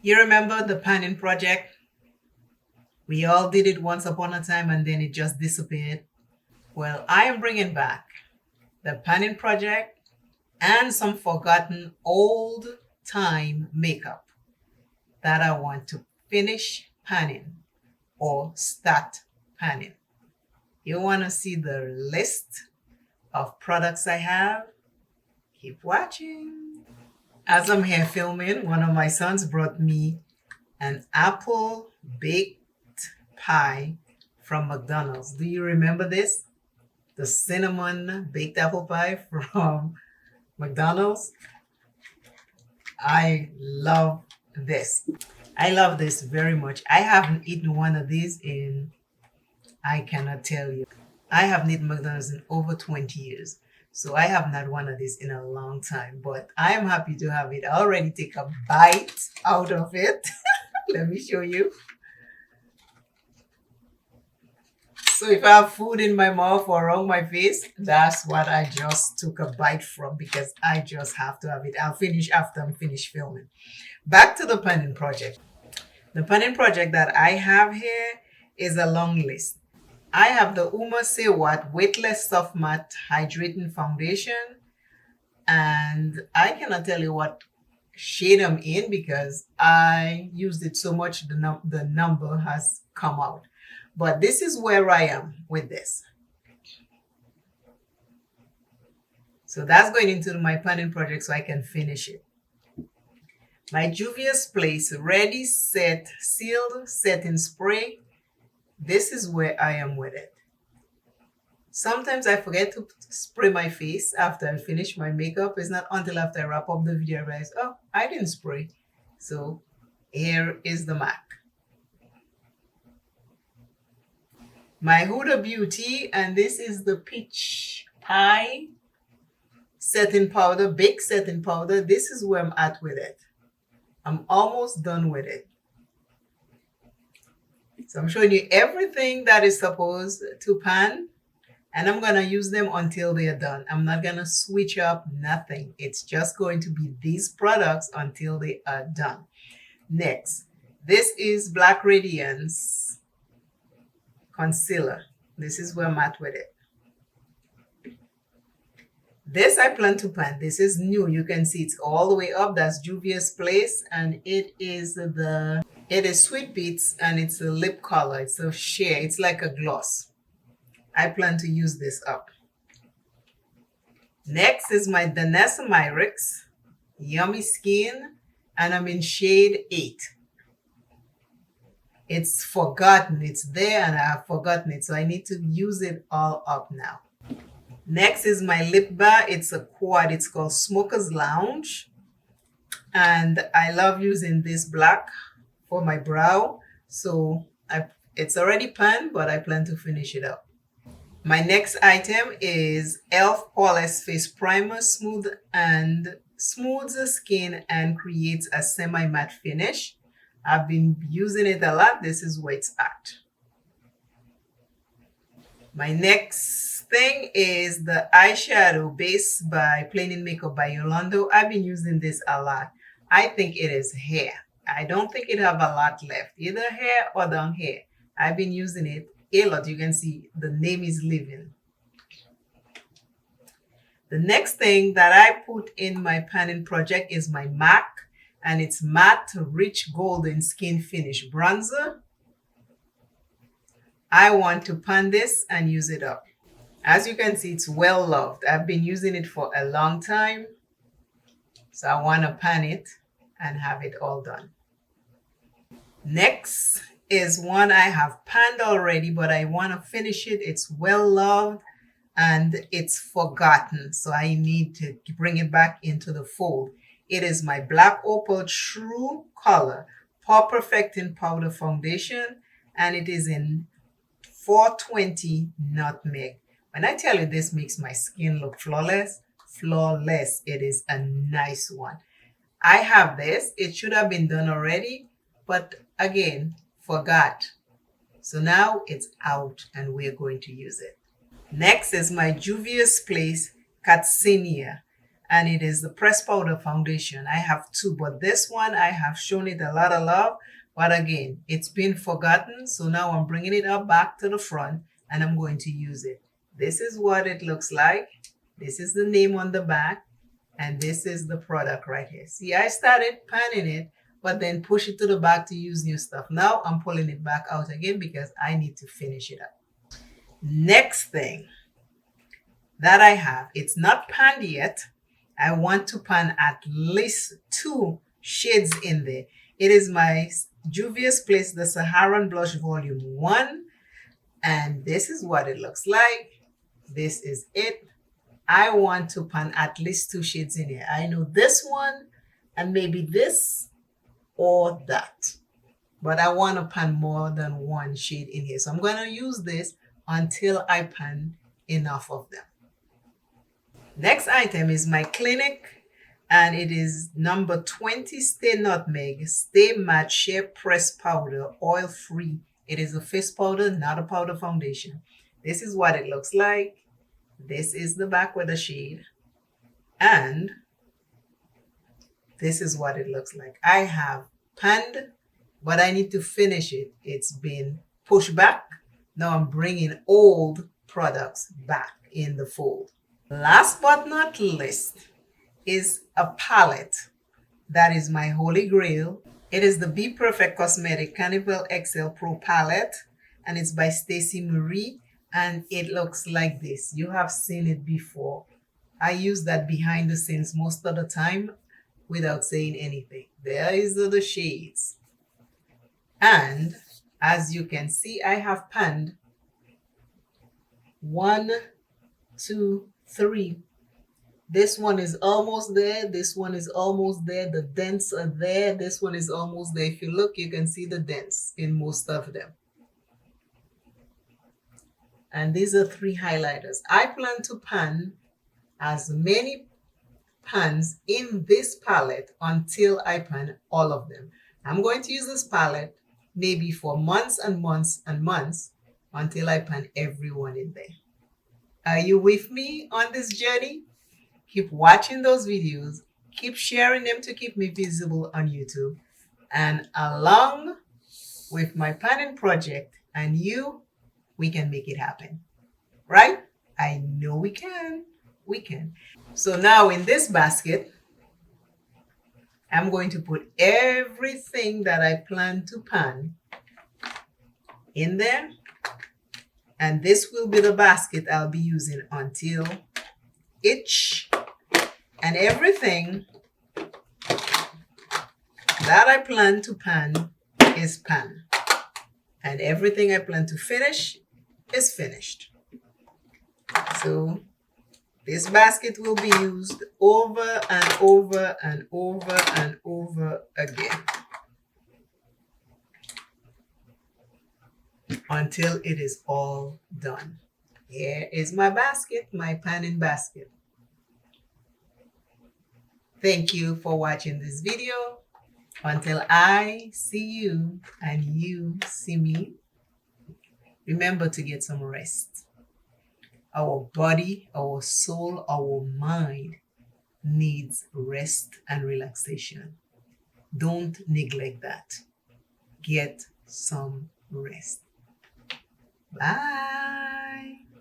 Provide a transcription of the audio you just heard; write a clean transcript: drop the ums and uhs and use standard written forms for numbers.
You remember the panning project? We all did it once upon a time and then it just disappeared. Well, I am bringing back the panning project and some forgotten old time makeup that I want to finish panning or start panning. You want to see the list of products I have? Keep watching. As I'm here filming, one of my sons brought me an apple baked pie from McDonald's. Do you remember this? The cinnamon baked apple pie from McDonald's. I love this. I love this very much. I haven't eaten one of these in, I cannot tell you. I haven't eaten McDonald's in over 20 years. So I haven't had one of these in a long time, but I am happy to have it. I already take a bite out of it. Let me show you. So if I have food in my mouth or around my face, that's what I just took a bite from because I just have to have it. I'll finish after I'm finished filming. Back to the panning project. The panning project that I have here is a long list. I have the Uma Say What Weightless Soft Matte Hydrating Foundation. And I cannot tell you what shade I'm in because I used it so much the number has come out. But this is where I am with this. So that's going into my panning project so I can finish it. My Juvia's Place Ready Set Sealed Setting Spray. This is where I am with it. Sometimes I forget to spray my face after I finish my makeup. It's not until after I wrap up the video I realize, oh, I didn't spray. So here is the MAC. My Huda Beauty, and this is the Peach Pie setting powder, baked setting powder. This is where I'm at with it. I'm almost done with it. So I'm showing you everything that is supposed to pan, and I'm going to use them until they are done. I'm not going to switch up nothing. It's just going to be these products until they are done. Next, this is Black Radiance Concealer. This is where I'm at with it. This I plan to pan. This is new. You can see it's all the way up. That's Juvia's Place, and it is Sweet Beets, and it's a lip color. It's a shade. It's like a gloss. I plan to use this up. Next is my Danessa Myrix Yummy Skin, and I'm in shade 8. It's forgotten. It's there and I have forgotten it. So I need to use it all up now. Next is my lip bar. It's a quad. It's called Smoker's Lounge. And I love using this black for my brow. So it's already panned, but I plan to finish it up. My next item is e.l.f. Poreless Face Primer. Smooths the skin and creates a semi-matte finish. I've been using it a lot. This is where it's at. My next thing is the eyeshadow base by Plain in Makeup by Yolando. I've been using this a lot. I think it is hair. I don't think it have a lot left, either hair or down hair. I've been using it a lot. You can see the name is Living. The next thing that I put in my panning project is my MAC, and it's Matte Rich Golden Skin Finish Bronzer. I want to pan this and use it up. As you can see, it's well loved. I've been using it for a long time. So I want to pan it and have it all done. Next is one I have panned already, but I want to finish it. It's well loved and it's forgotten. So I need to bring it back into the fold. It is my Black Opal True Color Pore Perfecting Powder Foundation, and it is in 420 Nutmeg. When I tell you this makes my skin look flawless, it is a nice one. I have this. It should have been done already, but again, forgot. So now it's out and we're going to use it. Next is my Juvia's Place Catsinia. and it is the pressed powder foundation. I have two, but this one I have shown it a lot of love, but again, it's been forgotten. So now I'm bringing it up back to the front and I'm going to use it. This is what it looks like. This is the name on the back, and this is the product right here. See, I started panning it, but then push it to the back to use new stuff. Now I'm pulling it back out again because I need to finish it up. Next thing that I have, it's not panned yet. I want to pan at least 2 shades in there. It is my Juvia's Place, the Saharan Blush Volume 1. And this is what it looks like. This is it. I want to pan at least 2 shades in here. I know this one and maybe this or that. But I want to pan more than 1 shade in here. So I'm going to use this until I pan enough of them. Next item is my Clinique, and it is number 20 Stay Nutmeg Stay Matte Shea Press Powder, oil free. It is a face powder, not a powder foundation. This is what it looks like. This is the back with the shade, and this is what it looks like. I have panned, but I need to finish it. It's been pushed back. Now I'm bringing old products back in the fold. Last but not least is a palette that is my holy grail. It is the Be Perfect Cosmetic Carnival XL Pro palette, and it's by Stacey Marie, and it looks like this. You have seen it before. I use that behind the scenes most of the time without saying anything. There is the shades. And as you can see, I have panned 1, 2, 3. This one is almost there. This one is almost there. The dents are there. This one is almost there. If you look, you can see the dents in most of them. And these are 3 highlighters. I plan to pan as many pans in this palette until I pan all of them. I'm going to use this palette maybe for months and months and months until I pan everyone in there. Are you with me on this journey? Keep watching those videos. Keep sharing them to keep me visible on YouTube. And along with my panning project and you, we can make it happen. Right? I know we can. We can. So now in this basket, I'm going to put everything that I plan to pan in there. And this will be the basket I'll be using until each and everything that I plan to pan is pan. And everything I plan to finish is finished. So this basket will be used over and over and over and over again until it is all done. Here is my basket, my panning basket. Thank you for watching this video. Until I see you and you see me, remember to get some rest. Our body, our soul, our mind needs rest and relaxation. Don't neglect that. Get some rest. Bye.